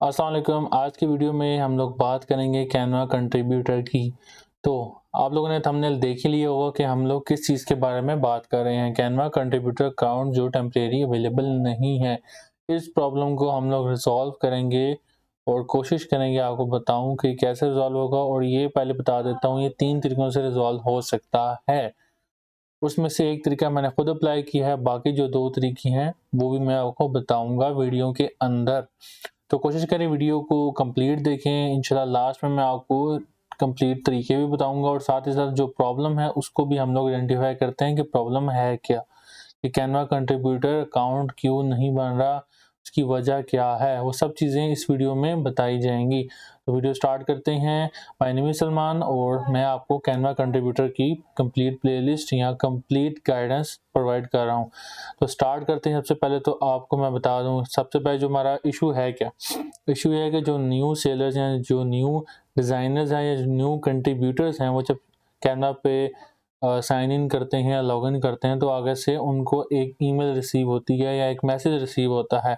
अस्सलाम वालेकुम। आज की वीडियो में हम लोग बात करेंगे कैनवा कंट्रीब्यूटर की। तो आप लोगों ने थंबनेल देख ही लिया होगा कि हम लोग किस चीज़ के बारे में बात कर रहे हैं। कैनवा कंट्रीब्यूटर अकाउंट जो टेम्परेरी अवेलेबल नहीं है, इस प्रॉब्लम को हम लोग रिजॉल्व करेंगे और कोशिश करेंगे आपको बताऊं कि कैसे रिजॉल्व होगा। और ये पहले बता देता हूँ, ये 3 तरीक़ों से रिजॉल्व हो सकता है। उसमें से एक तरीका मैंने खुद अप्लाई किया है, बाकी जो 2 तरीके हैं वो भी मैं आपको बताऊंगा वीडियो के अंदर। तो कोशिश करें वीडियो को कंप्लीट देखें। इंशाल्लाह लास्ट में मैं आपको कंप्लीट तरीके भी बताऊंगा और साथ ही साथ जो प्रॉब्लम है उसको भी हम लोग आइडेंटिफाई करते हैं कि प्रॉब्लम है क्या, कि कैनवा कंट्रीब्यूटर अकाउंट क्यों नहीं बन रहा, उसकी वजह क्या है, वो सब चीज़ें इस वीडियो में बताई जाएंगी। तो वीडियो स्टार्ट करते हैं। माय नेम इज़ सलमान और मैं आपको कैनवा कंट्रीब्यूटर की कंप्लीट प्लेलिस्ट या कंप्लीट गाइडेंस प्रोवाइड कर रहा हूँ। तो स्टार्ट करते हैं। सबसे पहले तो आपको मैं बता दूँ, सबसे पहले जो हमारा इशू है क्या, इशू ये है कि जो न्यू सेलर्स हैं, जो न्यू डिज़ाइनर्स हैं या न्यू कंट्रीब्यूटर्स हैं, वो जब कैनवा पे साइन इन करते हैं या लॉग इन करते हैं तो आगे से उनको एक ईमेल रिसीव होती है या एक मैसेज रिसीव होता है।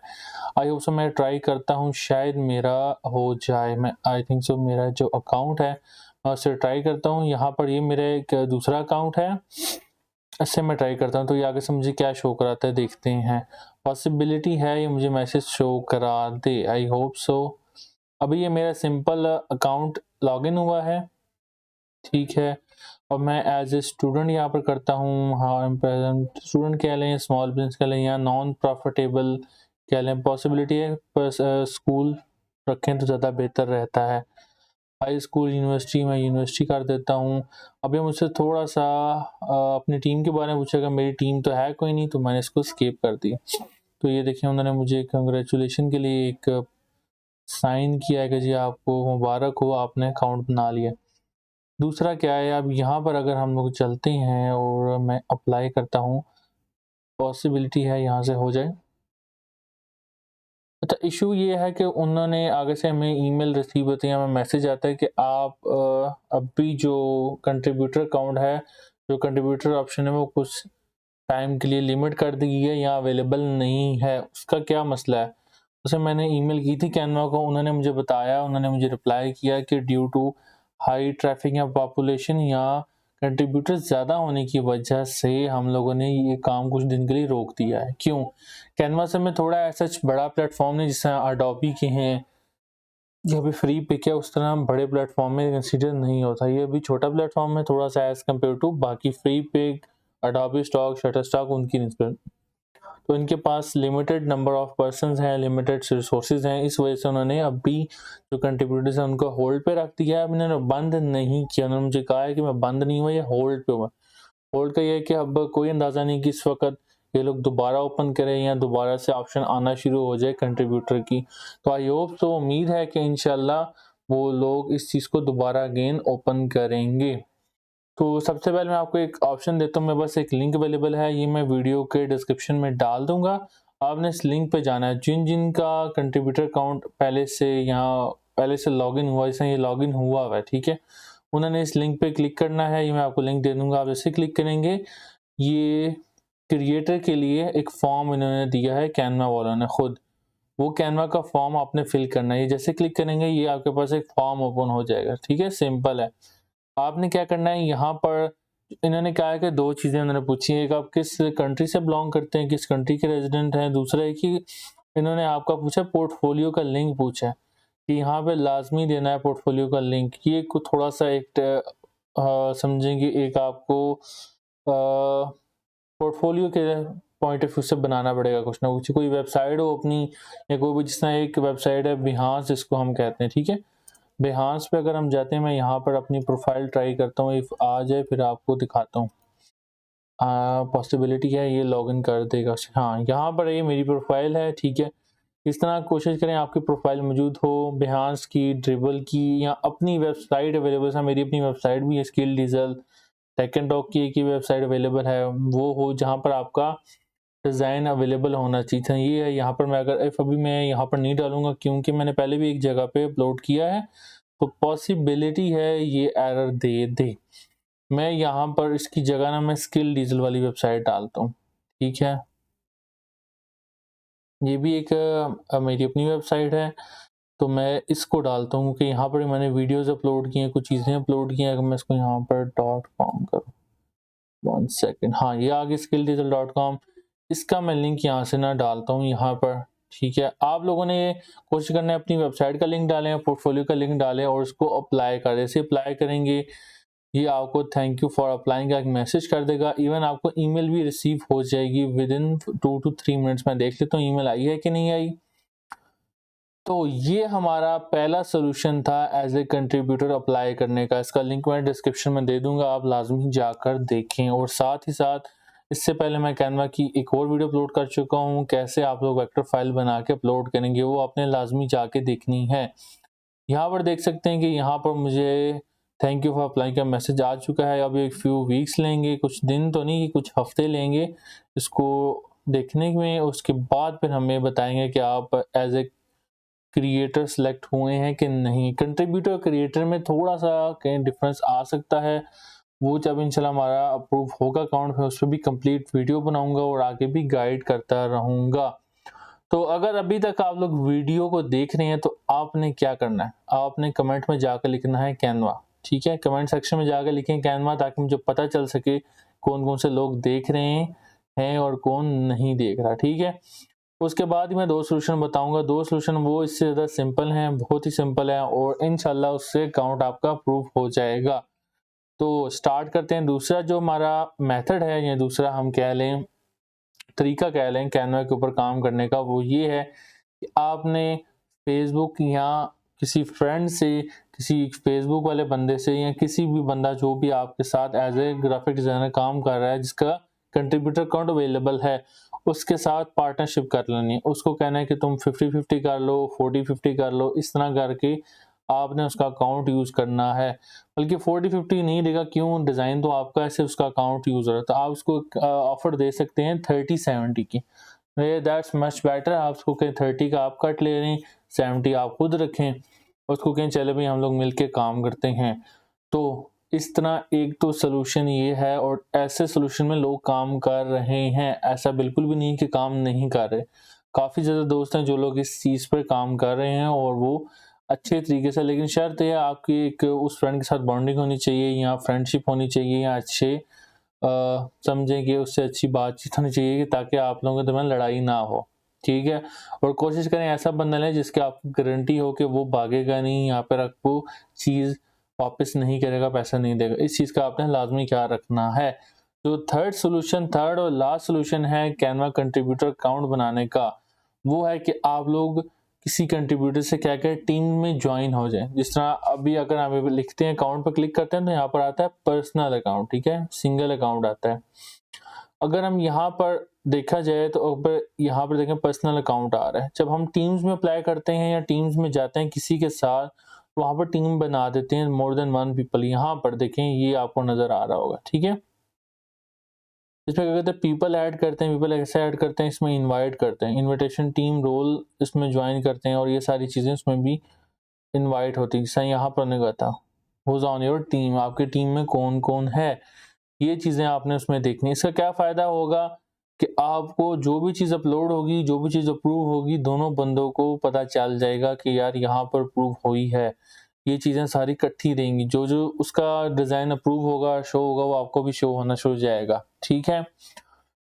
आई होप सो मैं ट्राई करता हूँ, शायद मेरा हो जाए। मैं आई थिंक सो मेरा जो अकाउंट है मैं उससे ट्राई करता हूँ। यहाँ पर ये मेरा एक दूसरा अकाउंट है, इससे मैं ट्राई करता हूँ। तो ये आगे से मुझे क्या शो कराता है देखते हैं। पॉसिबिलिटी है ये मुझे मैसेज शो करा दे, आई होप सो। अभी ये मेरा सिंपल अकाउंट लॉगिन हुआ है, ठीक है। और मैं एज ए स्टूडेंट यहाँ पर करता हूँ। हाँ, प्रेजेंट स्टूडेंट कह लें, स्मॉल बिजनेस कह लें या नॉन प्रॉफिटेबल कह लें, पॉसिबिलिटी है पर स्कूल रखें तो ज़्यादा बेहतर रहता है। हाई स्कूल यूनिवर्सिटी, मैं यूनिवर्सिटी कर देता हूँ। अभी मुझसे थोड़ा सा अपनी टीम के बारे में पूछेगा, मेरी टीम तो है कोई नहीं, तो मैंने इसको स्किप कर दिया। तो ये देखिए उन्होंने मुझे कंग्रेचुलेशन के लिए एक साइन किया है कि जी आपको मुबारक हो, आपने अकाउंट बना लिया। दूसरा क्या है, अब यहाँ पर अगर हम लोग चलते हैं और मैं अप्लाई करता हूँ, पॉसिबिलिटी है यहाँ से हो जाए। अच्छा, इशू ये है कि उन्होंने आगे से हमें ईमेल रिसीव होती है, हमें मैसेज आता है कि आप अभी जो कंट्रीब्यूटर अकाउंट है, जो कंट्रीब्यूटर ऑप्शन है वो कुछ टाइम के लिए लिमिट कर दी गई है या अवेलेबल नहीं है। उसका क्या मसला है, उसे मैंने ईमेल की थी कैनवा को, उन्होंने मुझे बताया, उन्होंने मुझे रिप्लाई किया कि ड्यू टू हाई ट्रैफिक या पॉपुलेशन या कंट्रीब्यूटर्स ज़्यादा होने की वजह से हम लोगों ने ये काम कुछ दिन के लिए रोक दिया है। क्यों? कैनवास में थोड़ा ऐसा बड़ा प्लेटफॉर्म नहीं, जिस तरह अडोबी के हैं ये अभी फ्री पिक है, उस तरह बड़े प्लेटफॉर्म में कंसीडर नहीं होता। ये अभी छोटा प्लेटफॉर्म है थोड़ा सा एज कम्पेयर टू बाकी Freepik, Adobe stock, Shutterstock उनकी निस्बत। तो इनके पास लिमिटेड नंबर ऑफ पर्सन्स हैं, लिमिटेड रिसोर्सेज हैं, इस वजह से उन्होंने अभी जो कंट्रीब्यूटर्स हैं उनको होल्ड पे रख दिया है। अब इन्होंने बंद नहीं किया, उन्होंने मुझे कहा है कि मैं बंद नहीं हुआ, ये होल्ड पे हुआ। होल्ड का ये है कि अब कोई अंदाज़ा नहीं कि इस वक्त ये लोग दोबारा ओपन करें या दोबारा से ऑप्शन आना शुरू हो जाए कंट्रीब्यूटर की। तो आई होप, तो उम्मीद है कि इंशाल्लाह वो लोग इस चीज़ को दोबारा अगेन ओपन करेंगे। तो सबसे पहले मैं आपको एक ऑप्शन देता हूँ, मेरे पास एक लिंक अवेलेबल है, ये मैं वीडियो के डिस्क्रिप्शन में डाल दूंगा। आपने इस लिंक पे जाना है। जिन जिन का कंट्रीब्यूटर अकाउंट पहले से लॉगिन हुआ, जैसे ये लॉगिन हुआ है, ठीक है, उन्होंने इस लिंक पे क्लिक करना है। ये मैं आपको लिंक दे दूंगा, आप जैसे क्लिक करेंगे, ये क्रिएटर के लिए एक फॉर्म इन्होंने दिया है कैनवा वालों ने खुद, वो कैनवा का फॉर्म आपने फिल करना है। ये जैसे क्लिक करेंगे ये आपके पास एक फॉर्म ओपन हो जाएगा, ठीक है, सिंपल है। आपने क्या करना है, यहाँ पर इन्होंने कहा है कि 2 चीज़ें उन्होंने पूछी है, एक आप किस कंट्री से बिलोंग करते हैं, किस कंट्री के रेजिडेंट हैं, दूसरा है कि इन्होंने आपका पूछा पोर्टफोलियो का लिंक पूछा है कि यहाँ पे लाजमी देना है पोर्टफोलियो का लिंक। ये को थोड़ा सा एक समझेंगे, एक आपको पोर्टफोलियो के पॉइंट ऑफ व्यू से बनाना पड़ेगा कुछ ना कुछ, कोई वेबसाइट हो अपनी या कोई भी, जिस तरह एक वेबसाइट है बिहांस जिसको हम कहते हैं, ठीक है। बिहांस पे अगर हम जाते हैं, मैं यहाँ पर अपनी प्रोफाइल ट्राई करता हूँ, इफ आ जाए फिर आपको दिखाता हूँ। पॉसिबिलिटी है ये लॉगिन कर देगा। हाँ, यहाँ पर ये मेरी प्रोफाइल है, ठीक है। इस तरह कोशिश करें आपकी प्रोफाइल मौजूद हो, बिहांस की, ड्रिबल की या अपनी वेबसाइट अवेलेबल है। मेरी अपनी वेबसाइट भी है, skill diesel, tech and talk की वेबसाइट अवेलेबल है, वो हो जहाँ पर आपका डिज़ाइन अवेलेबल होना चाहिए था। ये है यहाँ पर। मैं अगर इफ अभी मैं यहाँ पर नहीं डालूंगा क्योंकि मैंने पहले भी एक जगह पे अपलोड किया है, तो पॉसिबिलिटी है ये एरर दे दे। मैं यहाँ पर इसकी जगह ना मैं स्किल डीजल वाली वेबसाइट डालता हूँ, ठीक है। ये भी एक मेरी अपनी वेबसाइट है। तो मैं इसको डालता हूँ कि यहाँ पर मैंने वीडियोस अपलोड किए हैं, कुछ चीज़ें अपलोड की हैं। अगर मैं इसको यहाँ पर .com करूँ, 1 सेकंड, हाँ ये आ गया skilldigital.com। इसका मैं लिंक यहाँ से ना डालता हूँ यहाँ पर, ठीक है। आप लोगों ने कोशिश करना है अपनी वेबसाइट का लिंक डालें, पोर्टफोलियो का लिंक डालें और उसको अप्लाई करें। जैसे अप्लाई करेंगे ये आपको थैंक यू फॉर अप्लाइंग का एक मैसेज कर देगा। इवन आपको ईमेल भी रिसीव हो जाएगी विद इन 2 to 3 मिनट्स। मैं देख लेता हूँ ईमेल आई है कि नहीं आई। तो ये हमारा पहला सोल्यूशन था एज ए कंट्रीब्यूटर अप्लाई करने का। इसका लिंक मैं डिस्क्रिप्शन में दे दूंगा, आप लाजमी जाकर देखें। और साथ ही साथ इससे पहले मैं कैनवा की एक और वीडियो अपलोड कर चुका हूँ, कैसे आप लोग वेक्टर फाइल बना के अपलोड करेंगे, वो आपने लाजमी जाके देखनी है। यहाँ पर देख सकते हैं कि यहाँ पर मुझे थैंक यू फॉर अप्लाई का मैसेज आ चुका है। अब एक फ्यू वीक्स लेंगे, कुछ दिन तो नहीं, कुछ हफ्ते लेंगे इसको देखने में। उसके बाद फिर हमें बताएंगे कि आप एज ए क्रिएटर सेलेक्ट हुए हैं कि नहीं। कंट्रीब्यूटर क्रिएटर में थोड़ा सा कहीं डिफरेंस आ सकता है, वो जब इंशाल्लाह हमारा अप्रूव होगा अकाउंट में, उस पर भी कंप्लीट वीडियो बनाऊंगा और आगे भी गाइड करता रहूंगा। तो अगर अभी तक आप लोग वीडियो को देख रहे हैं तो आपने क्या करना है, आपने कमेंट में जाकर लिखना है कैनवा, ठीक है। कमेंट सेक्शन में जाकर लिखें कैनवा, ताकि मुझे पता चल सके कौन कौन से लोग देख रहे हैं और कौन नहीं देख रहा, ठीक है। उसके बाद ही मैं 2 सोल्यूशन बताऊंगा। 2 सोल्यूशन वो इससे ज़्यादा सिंपल हैं, बहुत ही सिंपल है, और इंशाल्लाह उससे अकाउंट आपका अप्रूव हो जाएगा। तो स्टार्ट करते हैं। दूसरा जो हमारा मेथड है, या दूसरा हम कह लें तरीका कह लें कैनवा के ऊपर काम करने का, वो ये है कि आपने फेसबुक या किसी फ्रेंड से, किसी फेसबुक वाले बंदे से, या किसी भी बंदा जो भी आपके साथ एज ए ग्राफिक डिज़ाइनर काम कर रहा है, जिसका कंट्रीब्यूटर अकाउंट अवेलेबल है, उसके साथ पार्टनरशिप कर लेनी है। उसको कहना है कि तुम 50-50 कर लो, 40-50 कर लो, इस तरह करके आपने उसका अकाउंट यूज़ करना है। बल्कि 40-50 नहीं देगा, क्यों, डिज़ाइन तो आपका ऐसे उसका अकाउंट यूज़ हो रहा है, तो आप उसको ऑफर दे सकते हैं 30-70 की। That's much better. आप उसको कहें 30 का आप कट ले रहे हैं, 70 आप खुद रखें, उसको कहें चले भाई हम लोग मिलके काम करते हैं। तो इस तरह एक तो सोल्यूशन ये है, और ऐसे सोल्यूशन में लोग काम कर रहे हैं, ऐसा बिल्कुल भी नहीं कि काम नहीं कर रहे। काफ़ी ज़्यादा दोस्त हैं जो लोग इस चीज़ पर काम कर रहे हैं, और वो अच्छे तरीके से। लेकिन शर्त यह है आपकी एक उस फ्रेंड के साथ बॉन्डिंग होनी चाहिए, या फ्रेंडशिप होनी चाहिए, या अच्छे समझें कि उससे अच्छी बातचीत होनी चाहिए, कि ताकि आप लोगों के दरमियान लड़ाई ना हो, ठीक है। और कोशिश करें ऐसा बंदा लें जिसके आपको गारंटी हो कि वो भागेगा नहीं, यहाँ पर आपको चीज़ वापस नहीं करेगा, पैसा नहीं देगा। इस चीज़ का आपने लाजमी ख्याल रखना है। जो थर्ड और लास्ट सोल्यूशन है कैनवा कंट्रीब्यूटर अकाउंट बनाने का, वो है कि आप लोग किसी कंट्रीब्यूटर से क्या करें, टीम में ज्वाइन हो जाए। जिस तरह अभी अगर हम लिखते हैं, अकाउंट पर क्लिक करते हैं, तो यहाँ पर आता है पर्सनल अकाउंट, ठीक है, सिंगल अकाउंट आता है। अगर हम यहाँ पर देखा जाए तो ऊपर यहाँ पर देखें पर्सनल अकाउंट आ रहा है। जब हम टीम्स में अप्लाई करते हैं या टीम्स में जाते हैं किसी के साथ, वहाँ पर टीम बना देते हैं मोर देन 1 पीपल। यहाँ पर देखें, ये आपको नजर आ रहा होगा, ठीक है। इसमें क्या कहते हैं, पीपल ऐड करते हैं, पीपल ऐसे ऐड करते हैं, इसमें इनवाइट करते हैं, इनविटेशन टीम रोल इसमें ज्वाइन करते हैं, और ये सारी चीज़ें इसमें भी इनवाइट होती है। जैसे यहाँ पर ने कहता हुज ऑन योर टीम, आपकी टीम में कौन कौन है, ये चीज़ें आपने उसमें देखनी है। इसका क्या फ़ायदा होगा कि आपको जो भी चीज़ अपलोड होगी, जो भी चीज़ अप्रूव होगी, दोनों बंदों को पता चल जाएगा कि यार यहाँ पर अप्रूव हुई है। ये चीज़ें सारी इकट्ठी रहेंगी, जो जो उसका डिज़ाइन अप्रूव होगा, शो होगा, वो आपको भी शो होना शुरू हो जाएगा, ठीक है।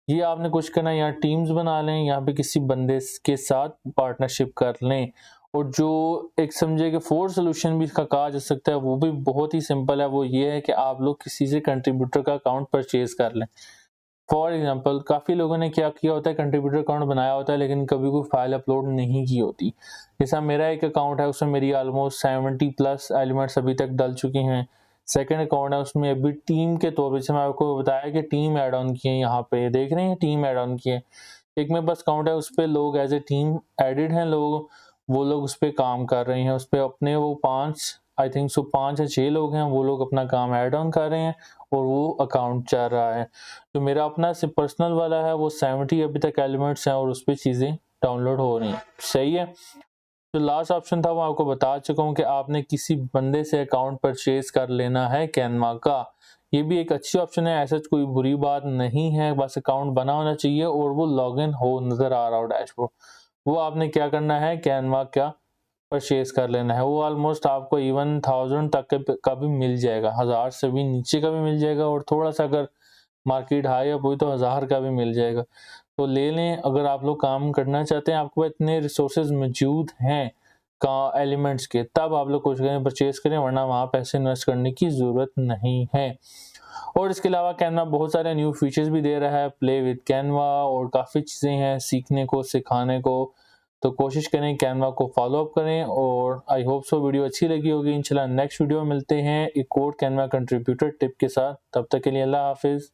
ये आपने कुछ करना है, यहाँ टीम्स बना लें, यहाँ पे किसी बंदे के साथ पार्टनरशिप कर लें। और जो एक समझे कि फोर्थ सोल्यूशन भी इसका कहा जा सकता है, वो भी बहुत ही सिंपल है। वो ये है कि आप लोग किसी से कंट्रीब्यूटर का अकाउंट परचेज कर लें। फॉर एग्जांपल, काफ़ी लोगों ने क्या किया होता है, कंट्रीब्यूटर अकाउंट बनाया होता है, लेकिन कभी कोई फाइल अपलोड नहीं की होती। जैसा मेरा एक अकाउंट है, उसमें मेरी ऑलमोस्ट 70+ एलिमेंट्स अभी तक डल चुके हैं। सेकंड अकाउंट है, उसमें अभी टीम के तौर पर, जैसे मैं आपको बताया कि टीम ऐड ऑन किए, यहाँ पे देख रहे हैं टीम ऐड ऑन किए। एक में बस अकाउंट है, उस पर लोग एज ए टीम एडिड हैं, लोग वो लोग उस पर काम कर रहे हैं, उस पर अपने वो 5 आई थिंक सो 5 या 6 लोग हैं, वो लोग अपना काम ऐड ऑन कर रहे हैं, और वो अकाउंट चल रहा है। जो मेरा अपना पर्सनल वाला है, वो 70 अभी तक एलिमेंट्स हैं, और उस पर चीज़ें डाउनलोड हो रही हैं, सही है। जो लास्ट ऑप्शन था वो आपको बता चुका हूँ कि आपने किसी बंदे से अकाउंट परचेज कर लेना है कैनवा का। ये भी एक अच्छी ऑप्शन है, ऐसा कोई बुरी बात नहीं है, बस अकाउंट बना होना चाहिए और वो लॉगिन हो नज़र आ रहा हो डैशबोर्ड। वो आपने क्या करना है, कैनवा का परचेज कर लेना है। वो ऑलमोस्ट आपको इवन 1000 तक का भी मिल जाएगा, 1000 से भी नीचे का भी मिल जाएगा, और थोड़ा सा अगर मार्केट हाई अप हुई तो 1000 का भी मिल जाएगा। तो ले लें, अगर आप लोग काम करना चाहते हैं, आपके पास इतने रिसोर्सेज मौजूद हैं का एलिमेंट्स के, तब आप लोग कुछ करें, परचेज करें, वरना वहाँ पैसे इन्वेस्ट करने की ज़रूरत नहीं है। और इसके अलावा कैनवा बहुत सारे न्यू फीचर्स भी दे रहा है, प्ले विद कैनवा, और काफ़ी चीज़ें हैं सीखने को, सिखाने को। तो कोशिश करें कैनवा को फॉलो अप करें, और आई होप सो वीडियो अच्छी लगी होगी। इंशाल्लाह नेक्स्ट वीडियो में मिलते हैं एक और कैनवा कंट्रीब्यूटर टिप के साथ। तब तक के लिए अल्लाह हाफिज़।